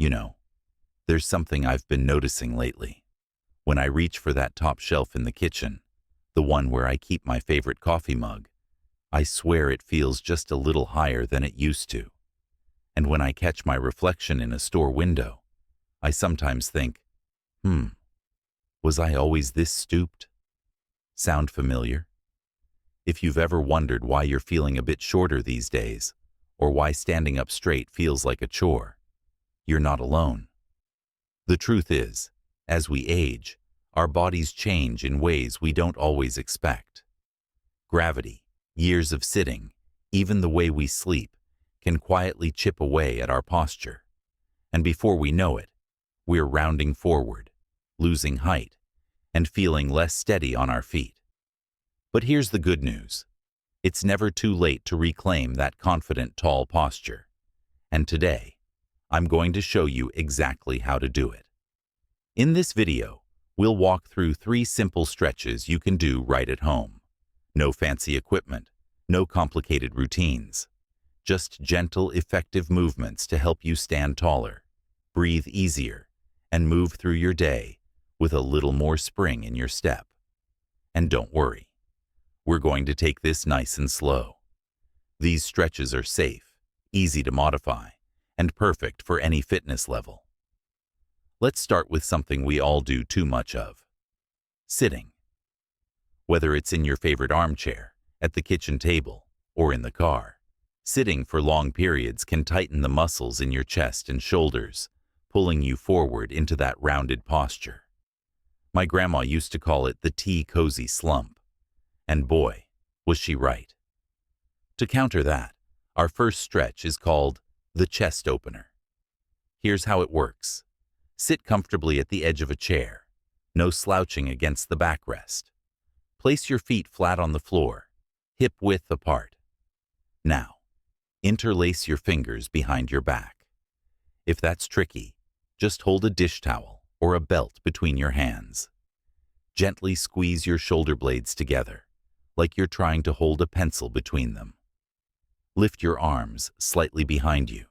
You know, there's something I've been noticing lately. When I reach for that top shelf in the kitchen, the one where I keep my favorite coffee mug, I swear it feels just a little higher than it used to. And when I catch my reflection in a store window, I sometimes think, was I always this stooped? Sound familiar? If you've ever wondered why you're feeling a bit shorter these days, or why standing up straight feels like a chore, you're not alone. The truth is, as we age, our bodies change in ways we don't always expect. Gravity, years of sitting, even the way we sleep, can quietly chip away at our posture. And before we know it, we're rounding forward, losing height, and feeling less steady on our feet. But here's the good news. It's never too late to reclaim that confident, tall posture. And today, I'm going to show you exactly how to do it. In this video, we'll walk through 3 simple stretches you can do right at home. No fancy equipment, no complicated routines. Just gentle, effective movements to help you stand taller, breathe easier, and move through your day with a little more spring in your step. And don't worry, we're going to take this nice and slow. These stretches are safe, easy to modify, and perfect for any fitness level. Let's start with something we all do too much of: sitting. Whether it's in your favorite armchair, at the kitchen table, or in the car, sitting for long periods can tighten the muscles in your chest and shoulders, pulling you forward into that rounded posture. My grandma used to call it the tea cozy slump. And boy, was she right. To counter that, our first stretch is called the chest opener. Here's how it works. Sit comfortably at the edge of a chair, no slouching against the backrest. Place your feet flat on the floor, hip width apart. Now, interlace your fingers behind your back. If that's tricky, just hold a dish towel or a belt between your hands. Gently squeeze your shoulder blades together, like you're trying to hold a pencil between them. Lift your arms slightly behind you,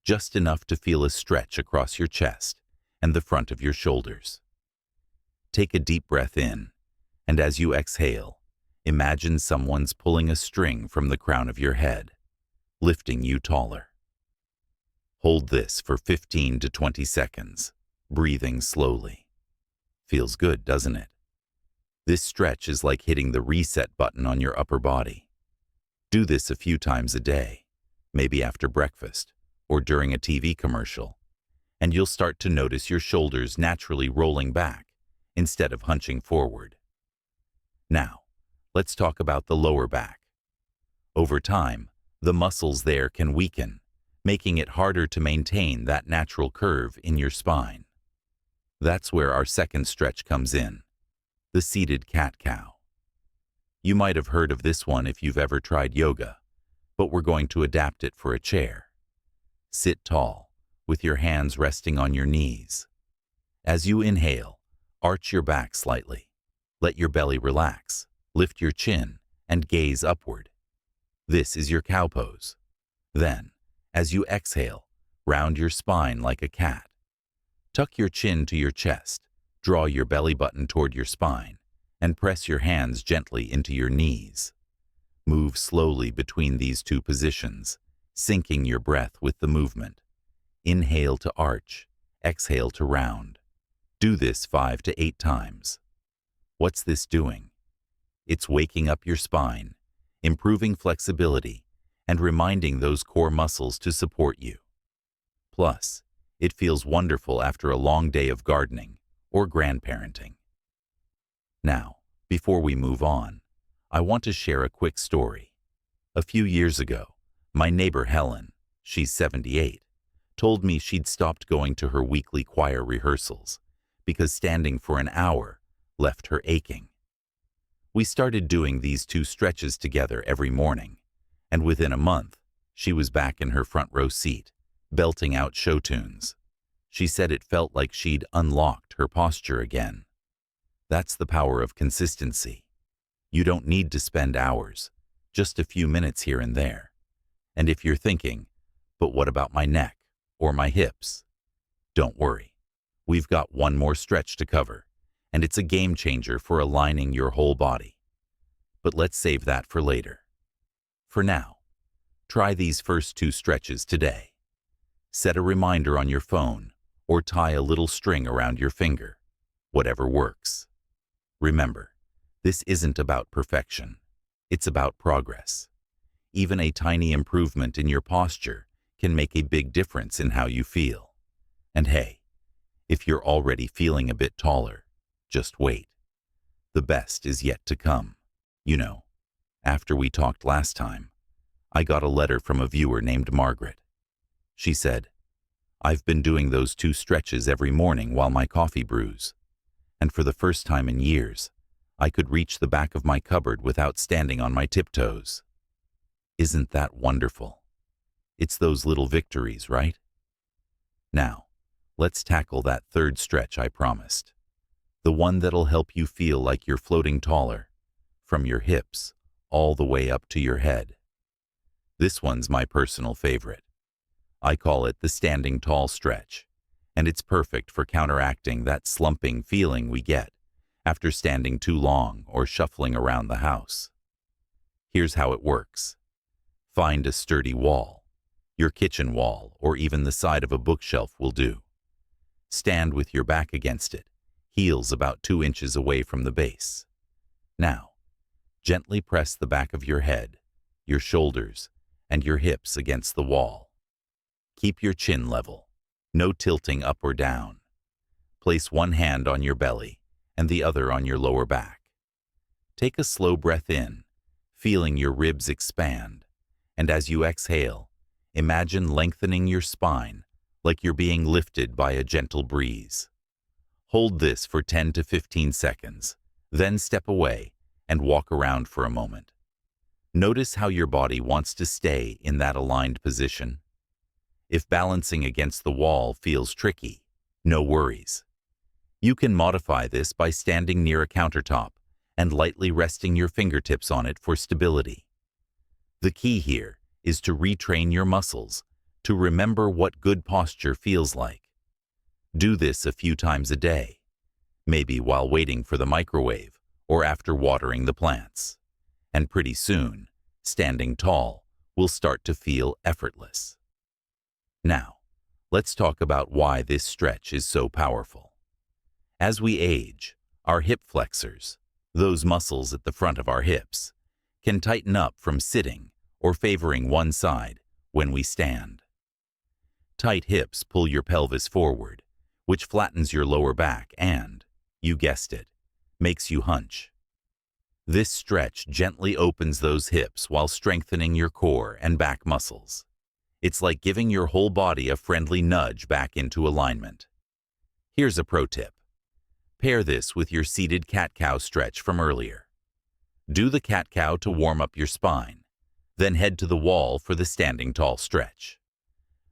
just enough to feel a stretch across your chest and the front of your shoulders. Take a deep breath in, and as you exhale, imagine someone's pulling a string from the crown of your head, lifting you taller. Hold this for 15 to 20 seconds, breathing slowly. Feels good, doesn't it? This stretch is like hitting the reset button on your upper body. Do this a few times a day, maybe after breakfast or during a TV commercial, and you'll start to notice your shoulders naturally rolling back instead of hunching forward. Now, let's talk about the lower back. Over time, the muscles there can weaken, making it harder to maintain that natural curve in your spine. That's where our second stretch comes in, the seated cat-cow. You might have heard of this one if you've ever tried yoga, but we're going to adapt it for a chair. Sit tall, with your hands resting on your knees. As you inhale, arch your back slightly. Let your belly relax, lift your chin, and gaze upward. This is your cow pose. Then, as you exhale, round your spine like a cat. Tuck your chin to your chest, draw your belly button toward your spine, and press your hands gently into your knees. Move slowly between these 2 positions, syncing your breath with the movement. Inhale to arch, exhale to round. Do this 5 to 8 times. What's this doing? It's waking up your spine, improving flexibility, and reminding those core muscles to support you. Plus, it feels wonderful after a long day of gardening or grandparenting. Now, before we move on, I want to share a quick story. A few years ago, my neighbor Helen, she's 78, told me she'd stopped going to her weekly choir rehearsals because standing for an hour left her aching. We started doing these 2 stretches together every morning, and within a month, she was back in her front row seat, belting out show tunes. She said it felt like she'd unlocked her posture again. That's the power of consistency. You don't need to spend hours, just a few minutes here and there. And if you're thinking, but what about my neck or my hips? Don't worry. We've got one more stretch to cover, and it's a game changer for aligning your whole body. But let's save that for later. For now, try these first 2 stretches today. Set a reminder on your phone or tie a little string around your finger, whatever works. Remember, this isn't about perfection. It's about progress. Even a tiny improvement in your posture can make a big difference in how you feel. And hey, if you're already feeling a bit taller, just wait. The best is yet to come. You know, after we talked last time, I got a letter from a viewer named Margaret. She said, "I've been doing those 2 stretches every morning while my coffee brews, and for the first time in years, I could reach the back of my cupboard without standing on my tiptoes." Isn't that wonderful? It's those little victories, right? Now, let's tackle that 3rd stretch I promised. The one that'll help you feel like you're floating taller, from your hips all the way up to your head. This one's my personal favorite. I call it the standing tall stretch, and it's perfect for counteracting that slumping feeling we get after standing too long or shuffling around the house. Here's how it works. Find a sturdy wall. Your kitchen wall or even the side of a bookshelf will do. Stand with your back against it, heels about 2 inches away from the base. Now, gently press the back of your head, your shoulders, and your hips against the wall. Keep your chin level, no tilting up or down. Place one hand on your belly and the other on your lower back. Take a slow breath in, feeling your ribs expand, and as you exhale, imagine lengthening your spine like you're being lifted by a gentle breeze. Hold this for 10 to 15 seconds, then step away and walk around for a moment. Notice how your body wants to stay in that aligned position. If balancing against the wall feels tricky, no worries. You can modify this by standing near a countertop and lightly resting your fingertips on it for stability. The key here is to retrain your muscles to remember what good posture feels like. Do this a few times a day, maybe while waiting for the microwave or after watering the plants. And pretty soon, standing tall will start to feel effortless. Now, let's talk about why this stretch is so powerful. As we age, our hip flexors, those muscles at the front of our hips, can tighten up from sitting or favoring one side when we stand. Tight hips pull your pelvis forward, which flattens your lower back and, you guessed it, makes you hunch. This stretch gently opens those hips while strengthening your core and back muscles. It's like giving your whole body a friendly nudge back into alignment. Here's a pro tip. Pair this with your seated cat-cow stretch from earlier. Do the cat-cow to warm up your spine, then head to the wall for the standing tall stretch.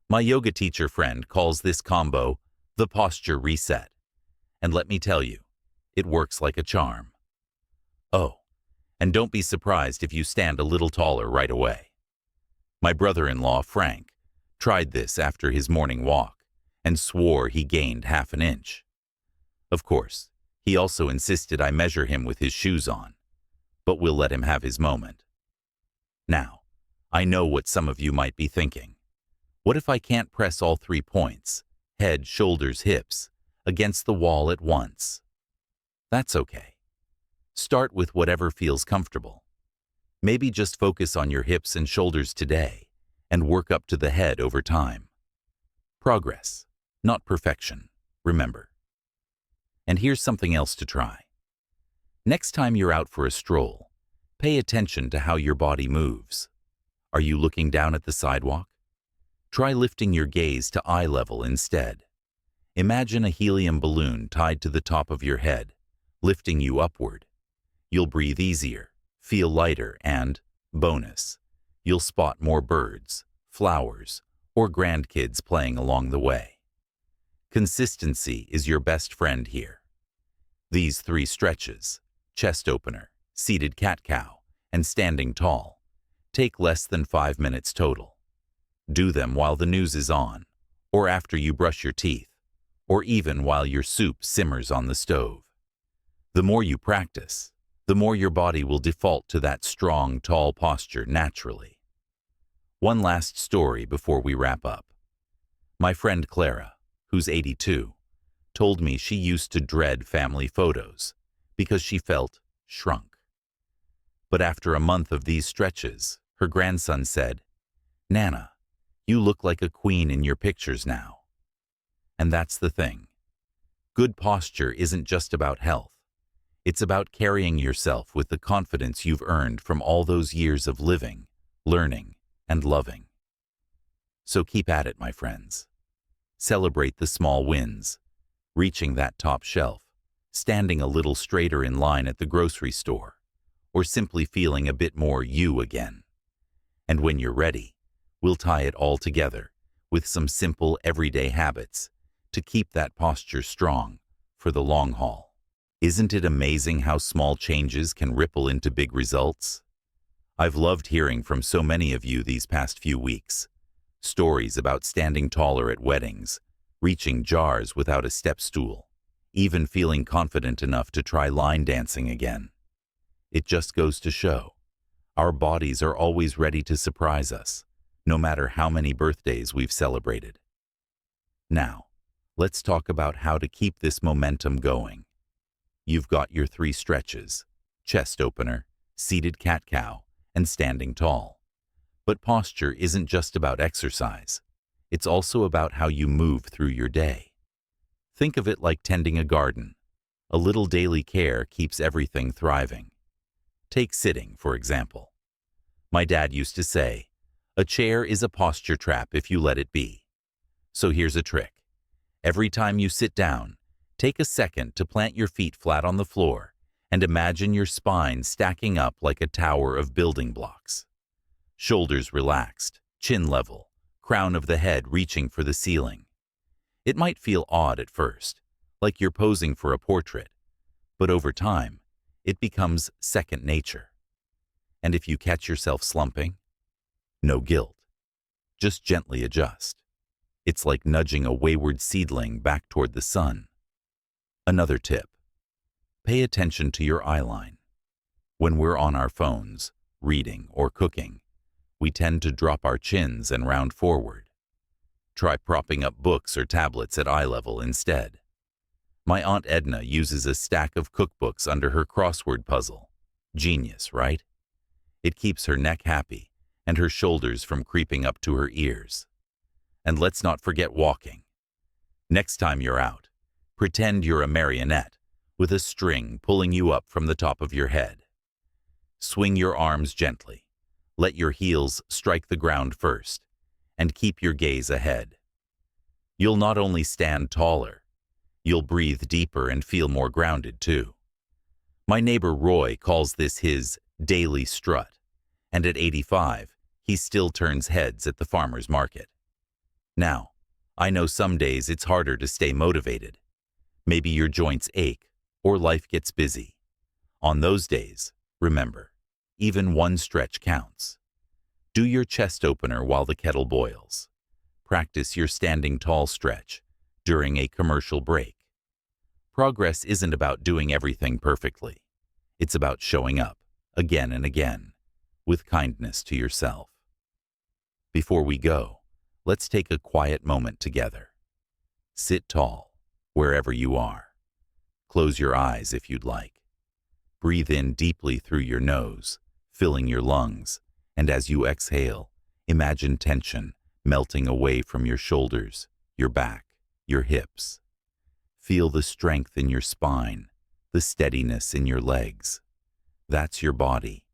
My yoga teacher friend calls this combo the posture reset. And let me tell you, it works like a charm. Oh, and don't be surprised if you stand a little taller right away. My brother-in-law, Frank, tried this after his morning walk and swore he gained half an inch. Of course, he also insisted I measure him with his shoes on, but we'll let him have his moment. Now, I know what some of you might be thinking. What if I can't press all 3 points, head, shoulders, hips, against the wall at once? That's okay. Start with whatever feels comfortable. Maybe just focus on your hips and shoulders today and work up to the head over time. Progress, not perfection, remember. And here's something else to try. Next time you're out for a stroll, pay attention to how your body moves. Are you looking down at the sidewalk? Try lifting your gaze to eye level instead. Imagine a helium balloon tied to the top of your head, lifting you upward. You'll breathe easier, feel lighter, and, bonus, you'll spot more birds, flowers, or grandkids playing along the way. Consistency is your best friend here. These 3 stretches, chest opener, seated cat-cow, and standing tall, take less than 5 minutes total. Do them while the news is on, or after you brush your teeth, or even while your soup simmers on the stove. The more you practice, the more your body will default to that strong, tall posture naturally. One last story before we wrap up. My friend Clara, who's 82, told me she used to dread family photos because she felt shrunk. But after a month of these stretches, her grandson said, "Nana, you look like a queen in your pictures now." And that's the thing. Good posture isn't just about health. It's about carrying yourself with the confidence you've earned from all those years of living, learning, and loving. So keep at it, my friends. Celebrate the small wins, reaching that top shelf, standing a little straighter in line at the grocery store, or simply feeling a bit more you again. And when you're ready, we'll tie it all together with some simple everyday habits to keep that posture strong for the long haul. Isn't it amazing how small changes can ripple into big results? I've loved hearing from so many of you these past few weeks. Stories about standing taller at weddings, reaching jars without a step stool, even feeling confident enough to try line dancing again. It just goes to show, our bodies are always ready to surprise us, no matter how many birthdays we've celebrated. Now, let's talk about how to keep this momentum going. You've got your 3 stretches: chest opener, seated cat-cow, and standing tall. But posture isn't just about exercise. It's also about how you move through your day. Think of it like tending a garden. A little daily care keeps everything thriving. Take sitting, for example. My dad used to say, "A chair is a posture trap if you let it be." So here's a trick. Every time you sit down, take a second to plant your feet flat on the floor and imagine your spine stacking up like a tower of building blocks. Shoulders relaxed, chin level, crown of the head reaching for the ceiling. It might feel odd at first, like you're posing for a portrait, but over time, it becomes second nature. And if you catch yourself slumping, no guilt. Just gently adjust. It's like nudging a wayward seedling back toward the sun. Another tip. Pay attention to your eye line. When we're on our phones, reading, or cooking, we tend to drop our chins and round forward. Try propping up books or tablets at eye level instead. My Aunt Edna uses a stack of cookbooks under her crossword puzzle. Genius, right? It keeps her neck happy and her shoulders from creeping up to her ears. And let's not forget walking. Next time you're out, pretend you're a marionette with a string pulling you up from the top of your head. Swing your arms gently. Let your heels strike the ground first, and keep your gaze ahead. You'll not only stand taller, you'll breathe deeper and feel more grounded too. My neighbor Roy calls this his daily strut, and at 85, he still turns heads at the farmer's market. Now, I know some days it's harder to stay motivated. Maybe your joints ache, or life gets busy. On those days, remember, even one stretch counts. Do your chest opener while the kettle boils. Practice your standing tall stretch during a commercial break. Progress isn't about doing everything perfectly. It's about showing up, again and again, with kindness to yourself. Before we go, let's take a quiet moment together. Sit tall, wherever you are. Close your eyes if you'd like. Breathe in deeply through your nose, filling your lungs, and as you exhale, imagine tension melting away from your shoulders, your back, your hips. Feel the strength in your spine, the steadiness in your legs. That's your body,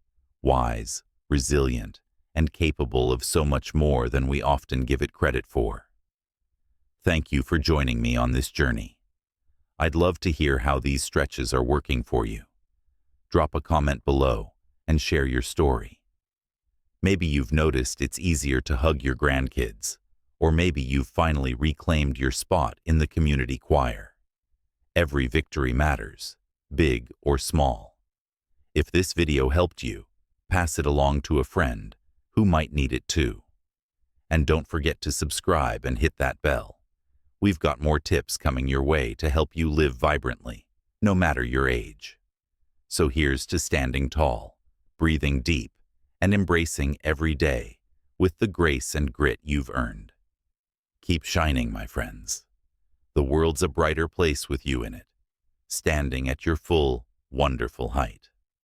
wise, resilient, and capable of so much more than we often give it credit for. Thank you for joining me on this journey. I'd love to hear how these stretches are working for you. Drop a comment below and share your story. Maybe you've noticed it's easier to hug your grandkids, or maybe you've finally reclaimed your spot in the community choir. Every victory matters, big or small. If this video helped you, pass it along to a friend who might need it too. And don't forget to subscribe and hit that bell. We've got more tips coming your way to help you live vibrantly, no matter your age. So here's to standing tall, breathing deep, and embracing every day with the grace and grit you've earned. Keep shining, my friends. The world's a brighter place with you in it, standing at your full, wonderful height.